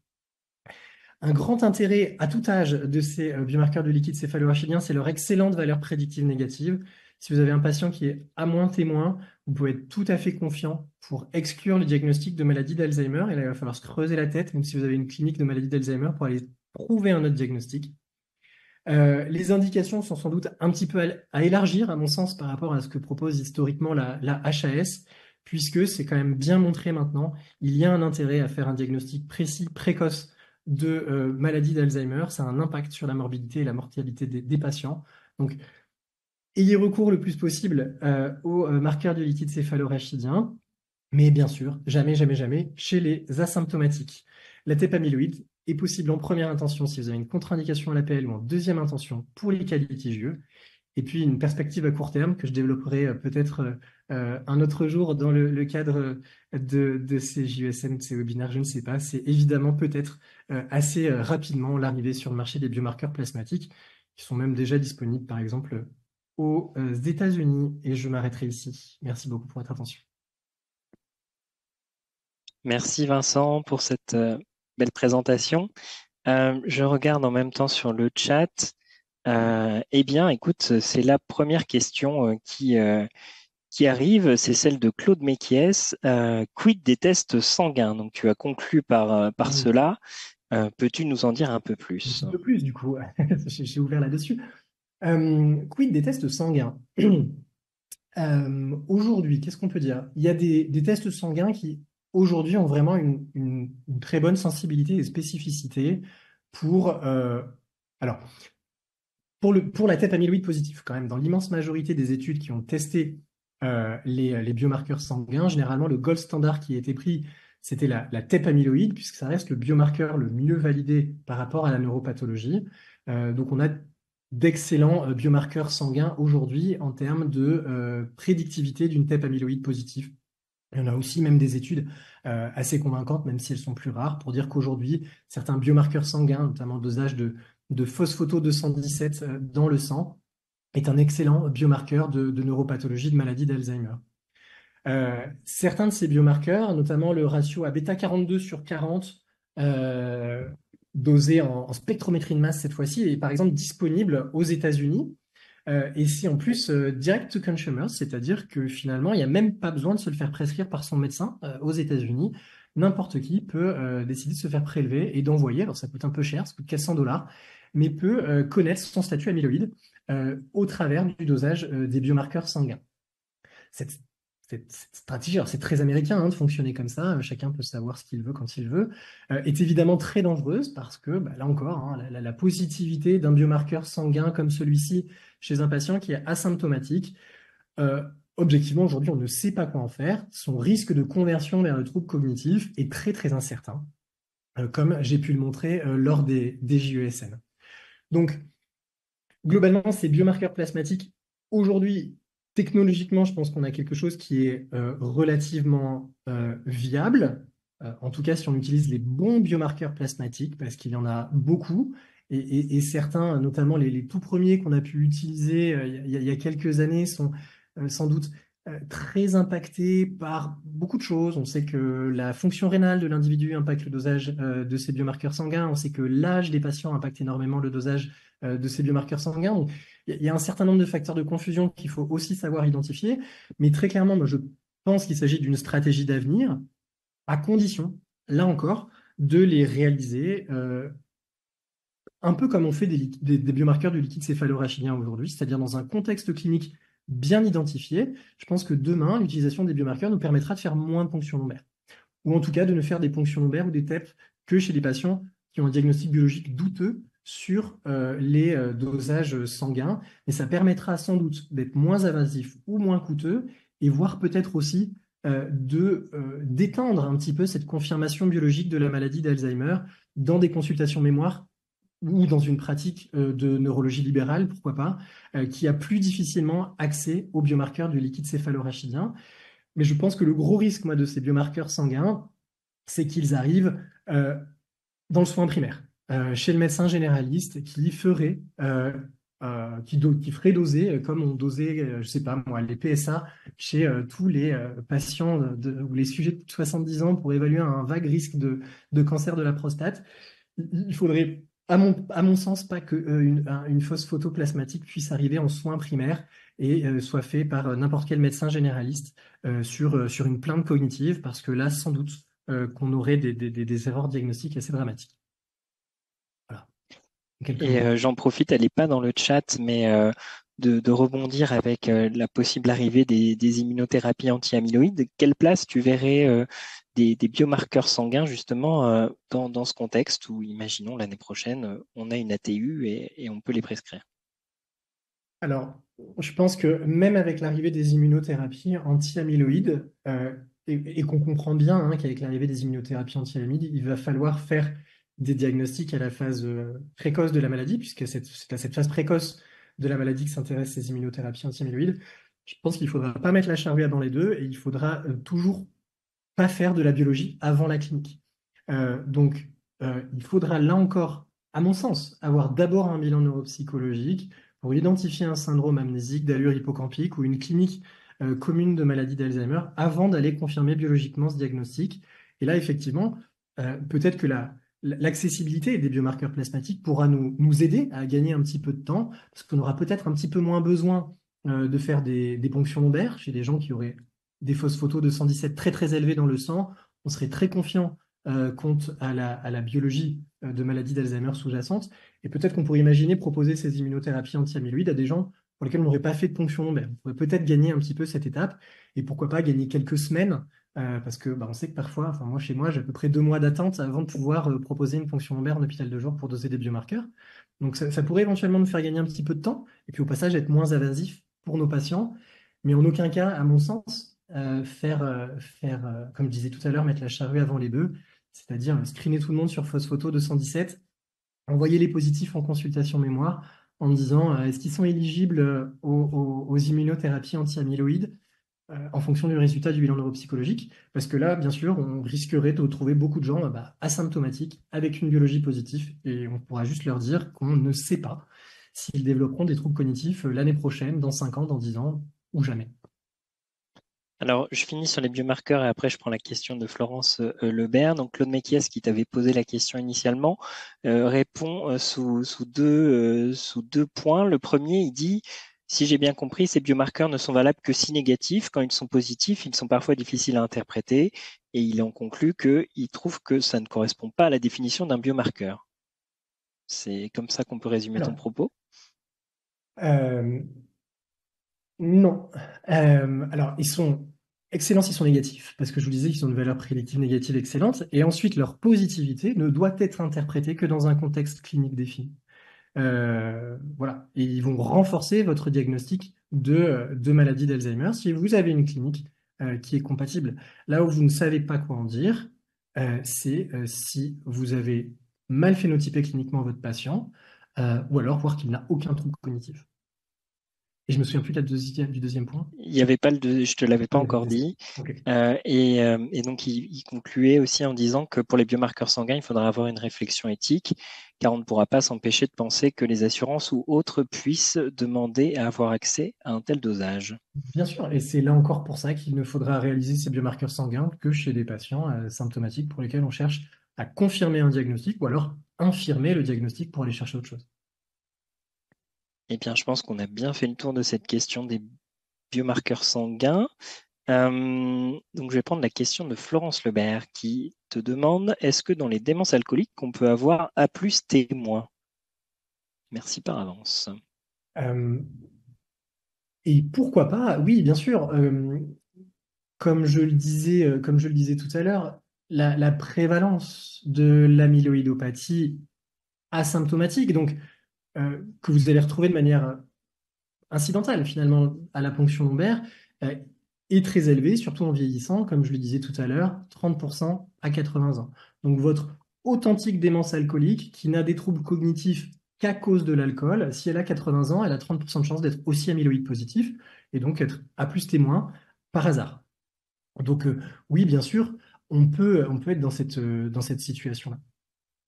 Un grand intérêt à tout âge de ces biomarqueurs de liquide céphalorachidien, c'est leur excellente valeur prédictive négative. Si vous avez un patient qui est à moins témoin, vous pouvez être tout à fait confiant pour exclure le diagnostic de maladie d'Alzheimer. Et là, il va falloir se creuser la tête, même si vous avez une clinique de maladie d'Alzheimer, pour aller prouver un autre diagnostic. Les indications sont sans doute un petit peu à élargir, à mon sens, par rapport à ce que propose historiquement la HAS, puisque c'est quand même bien montré maintenant, il y a un intérêt à faire un diagnostic précis, précoce de maladie d'Alzheimer. Ça a un impact sur la morbidité et la mortalité des patients. Donc, ayez recours le plus possible aux marqueurs du liquide céphalorachidien, mais bien sûr, jamais, jamais, jamais chez les asymptomatiques. La TEP amyloïde est possible en première intention si vous avez une contre-indication à l'APL ou en deuxième intention pour les cas litigieux. Et puis une perspective à court terme que je développerai peut-être un autre jour dans le cadre de ces JESN, de ces webinaires, je ne sais pas. C'est évidemment peut-être assez rapidement l'arrivée sur le marché des biomarqueurs plasmatiques qui sont même déjà disponibles par exemple aux États-Unis. Et je m'arrêterai ici. Merci beaucoup pour votre attention. Merci Vincent pour cette belle présentation. Je regarde en même temps sur le chat. Eh bien, écoute, c'est la première question qui arrive, c'est celle de Claude Mekies. Quid des tests sanguins? Donc, tu as conclu par cela. Peux-tu nous en dire un peu plus? Un peu plus, du coup. J'ai ouvert là-dessus. Quid des tests sanguins? Aujourd'hui, qu'est-ce qu'on peut dire? Il y a des tests sanguins qui, aujourd'hui, ont vraiment une très bonne sensibilité et spécificité pour... alors, pour la TEP amyloïde positive, quand même, dans l'immense majorité des études qui ont testé les biomarqueurs sanguins, généralement, le gold standard qui a été pris, c'était la TEP amyloïde, puisque ça reste le biomarqueur le mieux validé par rapport à la neuropathologie. Donc, on a d'excellents biomarqueurs sanguins aujourd'hui en termes de prédictivité d'une TEP amyloïde positive. Il y en a aussi même des études assez convaincantes, même si elles sont plus rares, pour dire qu'aujourd'hui, certains biomarqueurs sanguins, notamment le dosage de phosphoto 217 dans le sang, est un excellent biomarqueur de neuropathologie, de maladie d'Alzheimer. Certains de ces biomarqueurs, notamment le ratio à bêta-42/40, dosé en spectrométrie de masse cette fois-ci, est par exemple disponible aux États-Unis. Et c'est en plus direct to consumer, c'est-à-dire que finalement, il n'y a même pas besoin de se le faire prescrire par son médecin aux États-Unis. N'importe qui peut décider de se faire prélever et d'envoyer. Alors, ça coûte un peu cher, ça coûte $400, mais peut connaître son statut amyloïde au travers du dosage des biomarqueurs sanguins. Cette stratégie, alors c'est très américain de fonctionner comme ça, chacun peut savoir ce qu'il veut quand il veut, est évidemment très dangereuse parce que, là encore, la positivité d'un biomarqueur sanguin comme celui-ci chez un patient qui est asymptomatique, objectivement, aujourd'hui, on ne sait pas quoi en faire. Son risque de conversion vers le trouble cognitif est très, très incertain. comme j'ai pu le montrer lors des JESN. Donc, globalement, ces biomarqueurs plasmatiques, aujourd'hui, technologiquement, je pense qu'on a quelque chose qui est relativement viable. En tout cas, si on utilise les bons biomarqueurs plasmatiques, parce qu'il y en a beaucoup, et certains, notamment les tout premiers qu'on a pu utiliser il y a quelques années, sont sans doute très impactés par beaucoup de choses. On sait que la fonction rénale de l'individu impacte le dosage de ces biomarqueurs sanguins. On sait que l'âge des patients impacte énormément le dosage de ces biomarqueurs sanguins. Donc, il y a un certain nombre de facteurs de confusion qu'il faut aussi savoir identifier. Mais très clairement, moi, je pense qu'il s'agit d'une stratégie d'avenir, à condition, là encore, de les réaliser un peu comme on fait des biomarqueurs du liquide céphalorachidien aujourd'hui, c'est-à-dire dans un contexte clinique bien identifié. Je pense que demain, l'utilisation des biomarqueurs nous permettra de faire moins de ponctions lombaires, ou en tout cas de ne faire des ponctions lombaires ou des TEP que chez les patients qui ont un diagnostic biologique douteux sur les dosages sanguins. Et ça permettra sans doute d'être moins invasif ou moins coûteux, et voire peut-être aussi d'étendre un petit peu cette confirmation biologique de la maladie d'Alzheimer dans des consultations mémoire ou dans une pratique de neurologie libérale, pourquoi pas, qui a plus difficilement accès aux biomarqueurs du liquide céphalorachidien. Mais je pense que le gros risque, moi, de ces biomarqueurs sanguins, c'est qu'ils arrivent dans le soin primaire, chez le médecin généraliste qui ferait doser comme on dosait, je sais pas moi, les PSA chez tous les patients ou les sujets de 70 ans pour évaluer un vague risque de cancer de la prostate. Il faudrait, à mon sens, pas qu'une fausse photo plasmatique puisse arriver en soins primaires et soit fait par n'importe quel médecin généraliste sur une plainte cognitive, parce que là, sans doute, qu'on aurait des erreurs diagnostiques assez dramatiques. Voilà. Et j'en profite, elle n'est pas dans le chat, mais de rebondir avec la possible arrivée des immunothérapies anti-amyloïdes. Quelle place tu verrais des biomarqueurs sanguins justement dans ce contexte où, imaginons, l'année prochaine, on a une ATU et on peut les prescrire? Alors, je pense que même avec l'arrivée des immunothérapies anti-amyloïdes, et qu'on comprend bien qu'avec l'arrivée des immunothérapies anti-amyloïdes, il va falloir faire des diagnostics à la phase précoce de la maladie, puisque c'est à cette phase précoce de la maladie que s'intéressent ces immunothérapies anti-amyloïdes. Je pense qu'il ne faudra pas mettre la charrue avant les deux, et il faudra toujours pas faire de la biologie avant la clinique. Donc, il faudra là encore, à mon sens, avoir d'abord un bilan neuropsychologique pour identifier un syndrome amnésique d'allure hippocampique ou une clinique commune de maladie d'Alzheimer avant d'aller confirmer biologiquement ce diagnostic. Et là, effectivement, peut-être que l'accessibilité des biomarqueurs plasmatiques pourra nous aider à gagner un petit peu de temps, parce qu'on aura peut-être un petit peu moins besoin de faire des ponctions lombaires chez des gens qui auraient des fausses photos de 117 très très élevées dans le sang. On serait très confiant quant à la biologie de maladie d'Alzheimer sous-jacente. Et peut-être qu'on pourrait imaginer proposer ces immunothérapies anti-amyloïdes à des gens pour lesquels on n'aurait pas fait de ponction lombaire. On pourrait peut-être gagner un petit peu cette étape, et pourquoi pas gagner quelques semaines, parce que on sait que parfois, enfin moi chez moi, j'ai à peu près 2 mois d'attente avant de pouvoir proposer une ponction lombaire en hôpital de jour pour doser des biomarqueurs. Donc ça pourrait éventuellement nous faire gagner un petit peu de temps, et puis au passage être moins invasif pour nos patients, mais en aucun cas, à mon sens, comme je disais tout à l'heure, mettre la charrue avant les bœufs, c'est-à-dire screener tout le monde sur fausse photo de 117, envoyer les positifs en consultation mémoire en disant est-ce qu'ils sont éligibles aux immunothérapies anti-amyloïdes en fonction du résultat du bilan neuropsychologique. Parce que là, bien sûr, on risquerait de trouver beaucoup de gens asymptomatiques avec une biologie positive, et on pourra juste leur dire qu'on ne sait pas s'ils développeront des troubles cognitifs l'année prochaine, dans 5 ans, dans 10 ans, ou jamais. Alors, je finis sur les biomarqueurs et après je prends la question de Florence Lebert. Donc, Claude Mekies, qui t'avait posé la question initialement, répond sous deux points. Le premier, il dit, si j'ai bien compris, ces biomarqueurs ne sont valables que si négatifs. Quand ils sont positifs, ils sont parfois difficiles à interpréter. Et il en conclut qu'il trouve que ça ne correspond pas à la définition d'un biomarqueur. C'est comme ça qu'on peut résumer ton propos? Non. Alors, ils sont excellents s'ils sont négatifs, parce que je vous disais qu'ils ont une valeur prédictive négative excellente, et ensuite leur positivité ne doit être interprétée que dans un contexte clinique défini. Voilà. Et ils vont renforcer votre diagnostic de maladie d'Alzheimer si vous avez une clinique qui est compatible. Là où vous ne savez pas quoi en dire, c'est si vous avez mal phénotypé cliniquement votre patient, ou alors voir qu'il n'a aucun trouble cognitif. Et je me souviens plus de du deuxième point. Il y avait pas je te l'avais pas Ah, il y avait encore des ça. dit. Ok. Et donc, il concluait aussi en disant que pour les biomarqueurs sanguins, il faudra avoir une réflexion éthique, car on ne pourra pas s'empêcher de penser que les assurances ou autres puissent demander à avoir accès à un tel dosage. Bien sûr, et c'est là encore pour ça qu'il ne faudra réaliser ces biomarqueurs sanguins que chez des patients symptomatiques pour lesquels on cherche à confirmer un diagnostic ou alors infirmer le diagnostic pour aller chercher autre chose. Eh bien, je pense qu'on a bien fait le tour de cette question des biomarqueurs sanguins. Donc, je vais prendre la question de Florence Lebert qui te demande, est-ce que dans les démences alcooliques, on peut avoir A plus témoin? Merci par avance. Euh, et pourquoi pas? Oui, bien sûr. Comme je le disais tout à l'heure, la prévalence de l'amyloïdopathie asymptomatique, donc que vous allez retrouver de manière incidentale finalement à la ponction lombaire, euh, est très élevée, surtout en vieillissant, comme je le disais tout à l'heure, 30% à 80 ans. Donc votre authentique démence alcoolique, qui n'a des troubles cognitifs qu'à cause de l'alcool, si elle a 80 ans, elle a 30% de chance d'être aussi amyloïde positif et donc être A plus témoin par hasard. Donc oui, bien sûr, on peut être dans cette situation-là,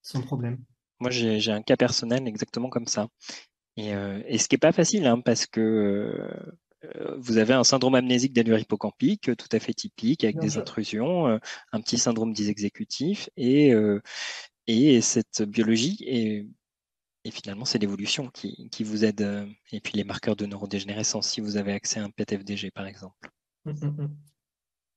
sans problème. Moi, j'ai un cas personnel exactement comme ça. Et ce qui n'est pas facile, hein, parce que vous avez un syndrome amnésique d'allure hippocampique tout à fait typique, avec Bien des sûr. intrusions, un petit syndrome dysexécutif, et cette biologie, et finalement, c'est l'évolution qui vous aide, et puis les marqueurs de neurodégénérescence, si vous avez accès à un PET-FDG, par exemple. Mm, mm, mm.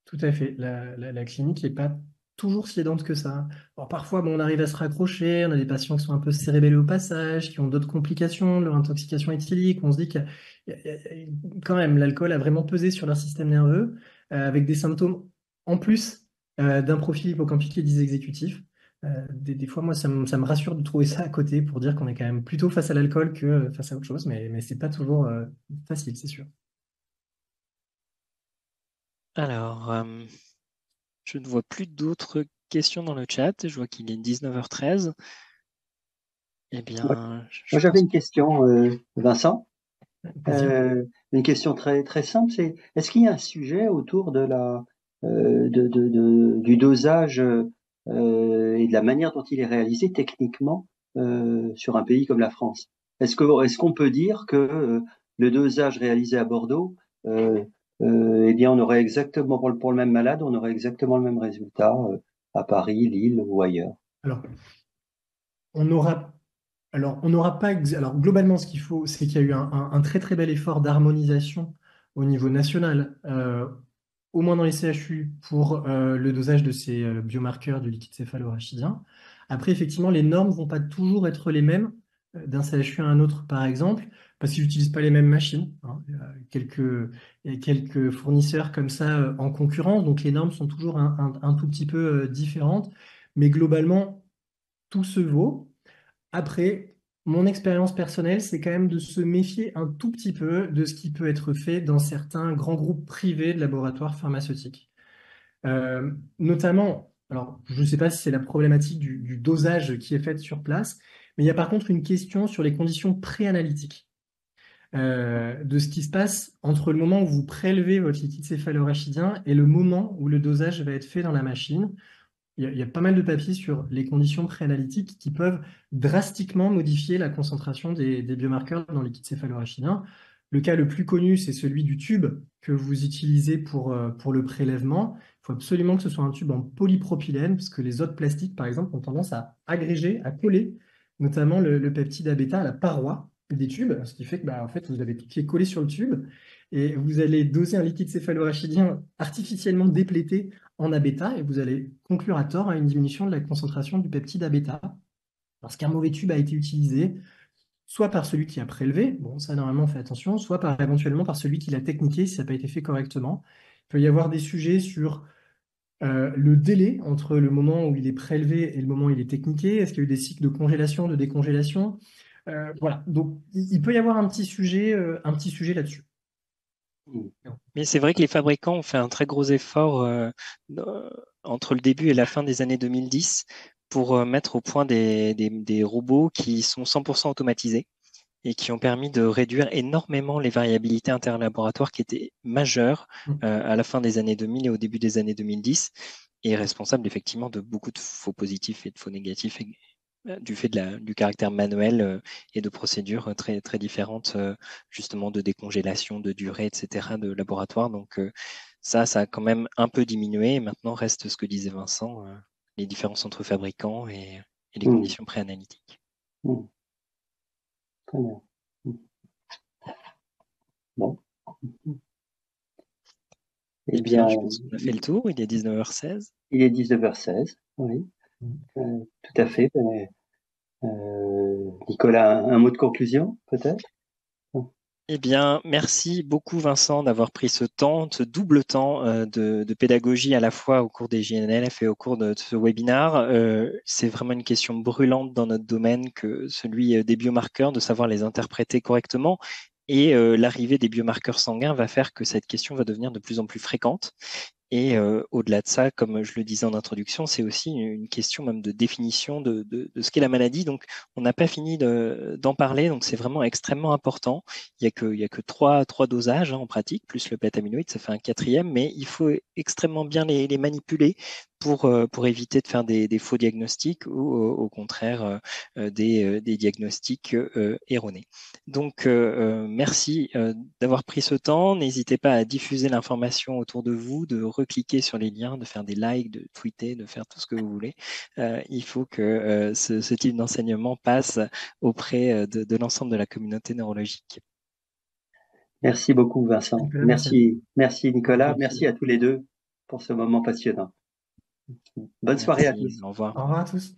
Tout à fait. La clinique n'est pas toujours si aidante que ça. Alors, parfois, bon, on arrive à se raccrocher, on a des patients qui sont un peu cérébellés au passage, qui ont d'autres complications, leur intoxication éthylique. On se dit que quand même, l'alcool a vraiment pesé sur leur système nerveux, avec des symptômes en plus d'un profil hippocampique et dysexécutif. Des fois, moi, ça me rassure de trouver ça à côté pour dire qu'on est quand même plutôt face à l'alcool que face à autre chose, mais c'est pas toujours facile, c'est sûr. Alors, je ne vois plus d'autres questions dans le chat. Je vois qu'il est 19h13. Eh Moi, bien, je moi, j'avais pense. une question, Vincent. Plaisir. Une question très très simple, c'est est-ce qu'il y a un sujet autour de la du dosage et de la manière dont il est réalisé techniquement sur un pays comme la France? Est-ce qu'on peut dire que le dosage réalisé à Bordeaux, eh bien, on aurait exactement pour le même malade, on aurait exactement le même résultat à Paris, Lille ou ailleurs? Alors, on aura on n'aura pas. Alors, globalement, ce qu'il faut, c'est qu'il y a eu un très très bel effort d'harmonisation au niveau national, au moins dans les CHU, pour le dosage de ces biomarqueurs du liquide céphalorachidien. Après, effectivement, les normes vont pas toujours être les mêmes d'un CHU à un autre, par exemple, parce qu'ils n'utilisent pas les mêmes machines, hein. Il y a quelques fournisseurs comme ça en concurrence, donc les normes sont toujours un tout petit peu différentes, mais globalement, tout se vaut. Après, mon expérience personnelle, c'est quand même de se méfier un tout petit peu de ce qui peut être fait dans certains grands groupes privés de laboratoires pharmaceutiques. Notamment, alors je ne sais pas si c'est la problématique du dosage qui est faite sur place, mais il y a par contre une question sur les conditions préanalytiques, de ce qui se passe entre le moment où vous prélevez votre liquide céphalorachidien et le moment où le dosage va être fait dans la machine. Il y a pas mal de papiers sur les conditions préanalytiques qui peuvent drastiquement modifier la concentration des biomarqueurs dans le liquide céphalorachidien. Le cas le plus connu, c'est celui du tube que vous utilisez pour le prélèvement. Il faut absolument que ce soit un tube en polypropylène, parce que les autres plastiques, par exemple, ont tendance à agréger, à coller, notamment le peptide A-bêta à la paroi des tubes, ce qui fait que en fait, vous avez tout qui est collé sur le tube, et vous allez doser un liquide céphalorachidien artificiellement déplété en A-bêta et vous allez conclure à tort à une diminution de la concentration du peptide A-bêta parce qu'un mauvais tube a été utilisé soit par celui qui a prélevé, bon ça normalement on fait attention, soit éventuellement par celui qui l'a techniqué si ça n'a pas été fait correctement. Il peut y avoir des sujets sur le délai entre le moment où il est prélevé et le moment où il est techniqué. Est-ce qu'il y a eu des cycles de congélation, de décongélation? Voilà, donc il peut y avoir un petit sujet là-dessus. Mais c'est vrai que les fabricants ont fait un très gros effort entre le début et la fin des années 2010 pour mettre au point des robots qui sont 100% automatisés et qui ont permis de réduire énormément les variabilités interlaboratoires qui étaient majeures à la fin des années 2000 et au début des années 2010, et responsables effectivement de beaucoup de faux positifs et de faux négatifs du fait du caractère manuel et de procédures très, très différentes, justement de décongélation, de durée, etc., de laboratoire. Donc ça a quand même un peu diminué. Et maintenant reste ce que disait Vincent, les différences entre fabricants et les conditions préanalytiques. Très bien. Bon. Eh bien, je pense qu'on a fait le tour. Il est 19h16. Il est 19h16, oui. Tout à fait. Nicolas, un mot de conclusion, peut-être? Eh bien, merci beaucoup Vincent d'avoir pris ce temps, ce double temps de pédagogie à la fois au cours des JNLF et au cours de ce webinaire. C'est vraiment une question brûlante dans notre domaine que celui des biomarqueurs, de savoir les interpréter correctement. Et l'arrivée des biomarqueurs sanguins va faire que cette question va devenir de plus en plus fréquente. Et au-delà de ça, comme je le disais en introduction, c'est aussi une question même de définition de ce qu'est la maladie. Donc, on n'a pas fini d'en parler. Donc, c'est vraiment extrêmement important. Il y a que trois dosages en pratique, plus le bêta-amyloïde, ça fait un quatrième, mais il faut extrêmement bien les manipuler pour éviter de faire des faux diagnostics ou au contraire des diagnostics erronés. Donc, merci d'avoir pris ce temps. N'hésitez pas à diffuser l'information autour de vous, de recliquer sur les liens, de faire des likes, de tweeter, de faire tout ce que vous voulez. Il faut que ce type d'enseignement passe auprès de l'ensemble de la communauté neurologique. Merci beaucoup, Vincent. Merci Nicolas. Merci à tous les deux pour ce moment passionnant. Bonne soirée à tous. Au revoir. Au revoir à tous.